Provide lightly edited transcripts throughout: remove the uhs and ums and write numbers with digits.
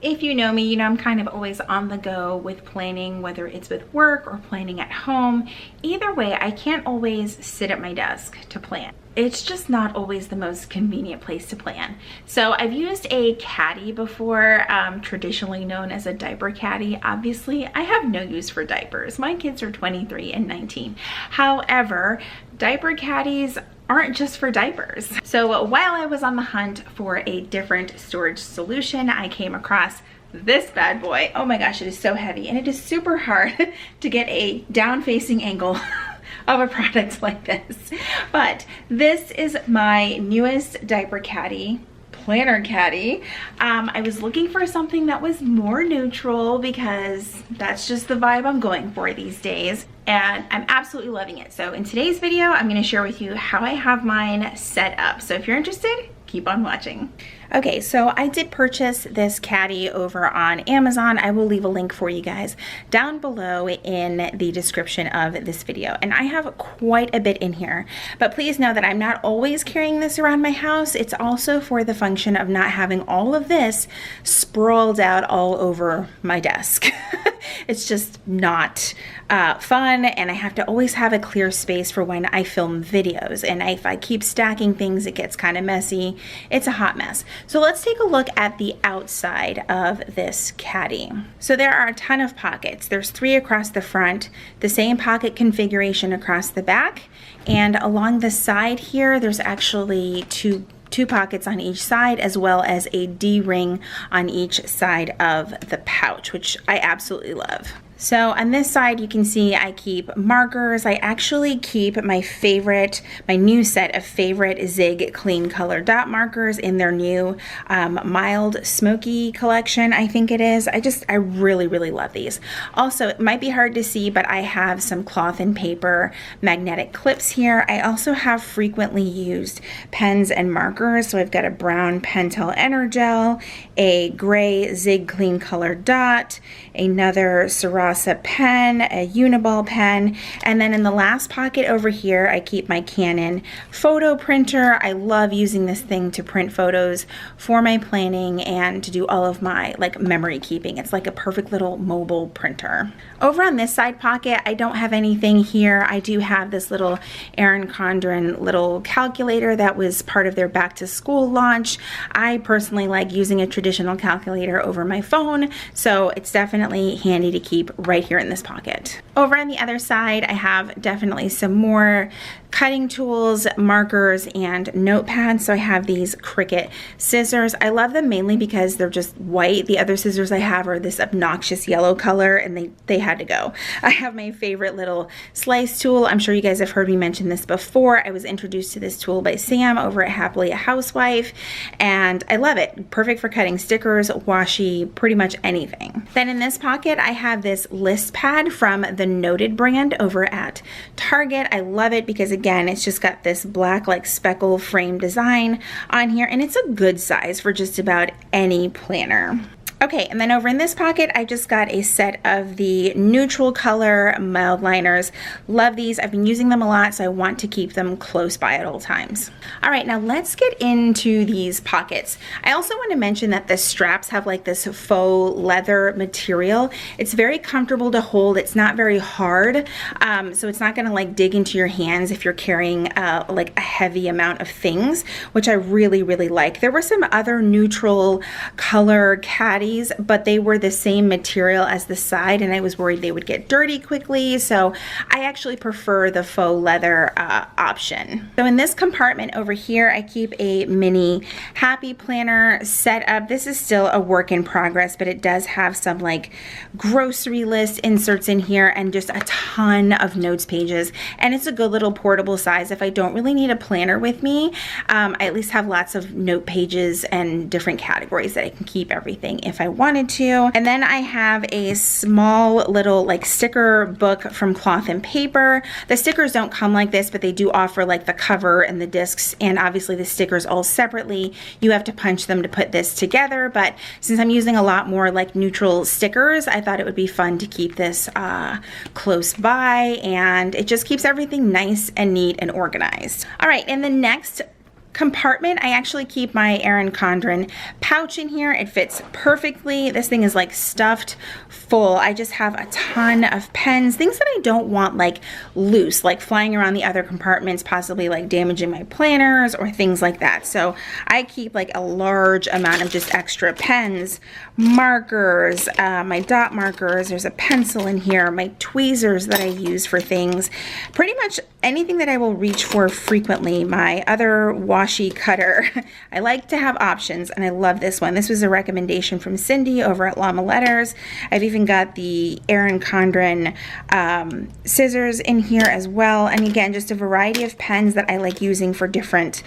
If you know me, you know I'm kind of always on the go with planning, whether it's with work or planning at home. Either way, I can't always sit at my desk to plan. It's just not always the most convenient place to plan. So I've used a caddy before, traditionally known as a diaper caddy. Obviously, I have no use for diapers. My kids are 23 and 19. However, diaper caddies aren't just for diapers. So while I was on the hunt for a different storage solution, I came across this bad boy. Oh my gosh, it is so heavy, and it is super hard to get a down-facing angle of a product like this. But this is my newest diaper caddy, planner caddy. I was looking for something that was more neutral because that's just the vibe I'm going for these days, and I'm absolutely loving it. So in today's video, I'm going to share with you how I have mine set up. So if you're interested, keep on watching. Okay, so I did purchase this caddy over on Amazon. I will leave a link for you guys down below in the description of this video. And I have quite a bit in here, but please know that I'm not always carrying this around my house. It's also for the function of not having all of this sprawled out all over my desk. It's just not fun, and I have to always have a clear space for when I film videos. And if I keep stacking things, it gets kind of messy. It's a hot mess. So let's take a look at the outside of this caddy. So there are a ton of pockets. There's 3 across the front, the same pocket configuration across the back, and along the side here, there's actually two pockets on each side, as well as a D-ring on each side of the pouch, which I absolutely love. So on this side, you can see I keep markers. I actually keep my new set of favorite Zig Clean Color Dot markers in their new mild smoky collection, I think it is. I really, really love these. Also, it might be hard to see, but I have some cloth and paper magnetic clips here. I also have frequently used pens and markers. So I've got a brown Pentel Energel, a gray Zig Clean Color Dot, another Sarasa pen, a Uniball pen, and then in the last pocket over here, I keep my Canon photo printer. I love using this thing to print photos for my planning and to do all of my memory keeping. It's like a perfect little mobile printer. Over on this side pocket, I don't have anything here. I do have this little Erin Condren little calculator that was part of their back to school launch. I personally like using a traditional calculator over my phone, so it's definitely handy to keep right here in this pocket. Over on the other side, I have definitely some more cutting tools, markers, and notepads. So I have these Cricut scissors. I love them mainly because they're just white. The other scissors I have are this obnoxious yellow color, and they had to go. I have my favorite little slice tool. I'm sure you guys have heard me mention this before. I was introduced to this tool by Sam over at Happily a Housewife, and I love it. Perfect for cutting stickers, washi, pretty much anything. Then in this pocket, I have this list pad from the Noted brand over at Target. I love it because again, it's just got this black speckle frame design on here, and it's a good size for just about any planner. Okay, and then over in this pocket, I just got a set of the neutral color mild liners. Love these. I've been using them a lot, so I want to keep them close by at all times. All right, now let's get into these pockets. I also want to mention that the straps have this faux leather material. It's very comfortable to hold. It's not very hard, so it's not going to dig into your hands if you're carrying a heavy amount of things, which I really, really like. There were some other neutral color caddies, but they were the same material as the side, and I was worried they would get dirty quickly, so I actually prefer the faux leather option. So in this compartment over here, I keep a mini happy planner set up. This is still a work in progress, but it does have some grocery list inserts in here and just a ton of notes pages, and it's a good little portable size. If I don't really need a planner with me, I at least have lots of note pages and different categories that I can keep everything if I wanted to. And then I have a small little sticker book from Cloth and Paper. The stickers don't come like this, but they do offer the cover and the discs, and obviously the stickers all separately. You have to punch them to put this together, but since I'm using a lot more neutral stickers, I thought it would be fun to keep this close by, and it just keeps everything nice and neat and organized. All right, in the next compartment, I actually keep my Erin Condren pouch in here. It fits perfectly. This thing is like stuffed full. I just have a ton of pens, things that I don't want like loose, like flying around the other compartments, possibly like damaging my planners or things like that. So I keep like a large amount of just extra pens, markers, my dot markers, there's a pencil in here, my tweezers that I use for things, pretty much anything that I will reach for frequently. My other washi cutter, I like to have options, and I love this one. This was a recommendation from Cindy over at Llama Letters. I've even got the Erin Condren scissors in here as well, and again, just a variety of pens that I like using for different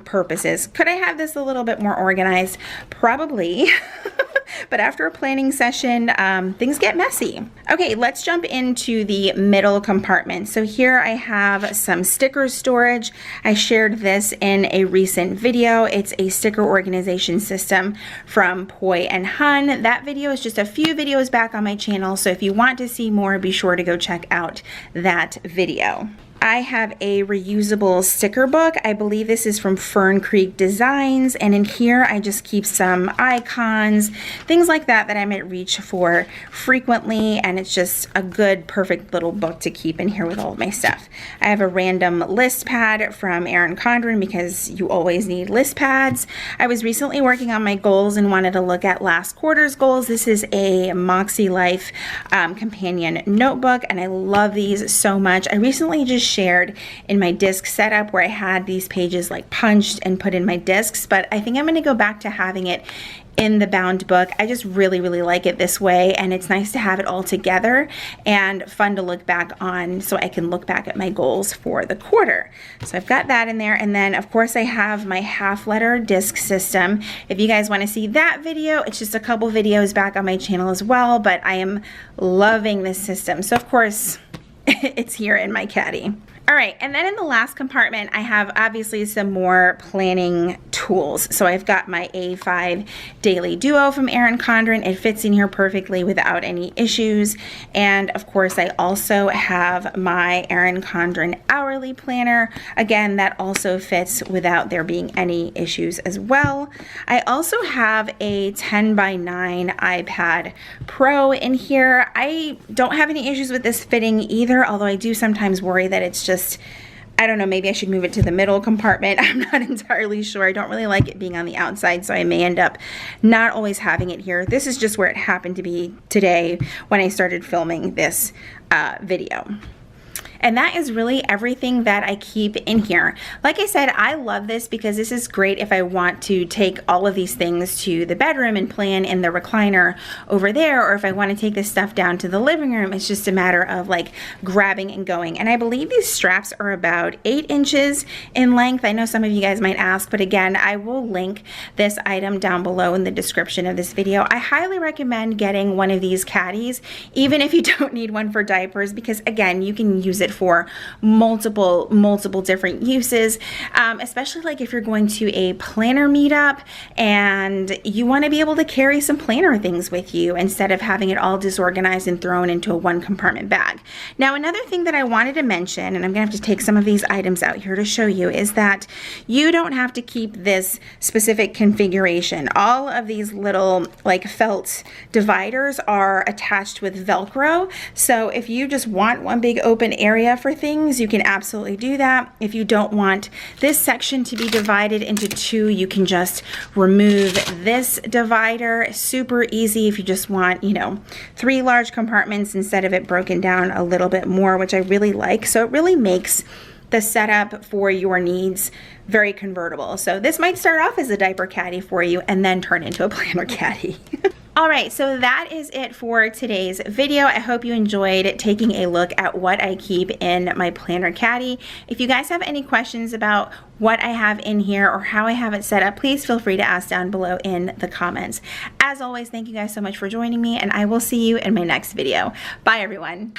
purposes. Could I have this a little bit more organized? Probably. But after a planning session, things get messy. Okay, let's jump into the middle compartment. So here I have some sticker storage. I shared this in a recent video. It's a sticker organization system from Poi and Hun. That video is just a few videos back on my channel, so if you want to see more, be sure to go check out that video. I have a reusable sticker book. I believe this is from Fern Creek Designs, and in here I just keep some icons, things like that that I might reach for frequently, and it's just a good, perfect little book to keep in here with all of my stuff. I have a random list pad from Erin Condren because you always need list pads. I was recently working on my goals and wanted to look at last quarter's goals. This is a Moxie Life companion notebook, and I love these so much. I recently just shared in my disc setup where I had these pages like punched and put in my discs, but I think I'm going to go back to having it in the bound book. I just really like it this way, and it's nice to have it all together and fun to look back on, so I can look back at my goals for the quarter. So I've got that in there, and then of course I have my half letter disc system. If you guys want to see that video, it's just a couple videos back on my channel as well, but I am loving this system. So of course it's here in my caddy. All right, and then in the last compartment, I have obviously some more planning tools. So I've got my A5 Daily Duo from Erin Condren. It fits in here perfectly without any issues. And of course, I also have my Erin Condren Hourly Planner. Again, that also fits without there being any issues as well. I also have a 10x9 iPad Pro in here. I don't have any issues with this fitting either, although I do sometimes worry that it's just, I don't know, maybe I should move it to the middle compartment. I'm not entirely sure. I don't really like it being on the outside, so I may end up not always having it here. This is just where it happened to be today when I started filming this video. And that is really everything that I keep in here. Like I said, I love this because this is great if I want to take all of these things to the bedroom and plan in the recliner over there, or if I want to take this stuff down to the living room. It's just a matter of like grabbing and going. And I believe these straps are about 8 inches in length. I know some of you guys might ask, but again, I will link this item down below in the description of this video. I highly recommend getting one of these caddies, even if you don't need one for diapers, because again, you can use it for multiple different uses, especially like if you're going to a planner meetup and you want to be able to carry some planner things with you instead of having it all disorganized and thrown into a one compartment bag. Now, another thing that I wanted to mention, and I'm gonna have to take some of these items out here to show you, is that you don't have to keep this specific configuration. All of these little like felt dividers are attached with Velcro, so if you just want one big open area for things, you can absolutely do that. If you don't want this section to be divided into two, you can just remove this divider. Super easy if you just want, you know, 3 large compartments instead of it broken down a little bit more, which I really like. So it really makes the setup for your needs very convertible. So this might start off as a diaper caddy for you and then turn into a planner caddy. All right, so that is it for today's video. I hope you enjoyed taking a look at what I keep in my planner caddy. If you guys have any questions about what I have in here or how I have it set up, please feel free to ask down below in the comments. As always, thank you guys so much for joining me, and I will see you in my next video. Bye, everyone.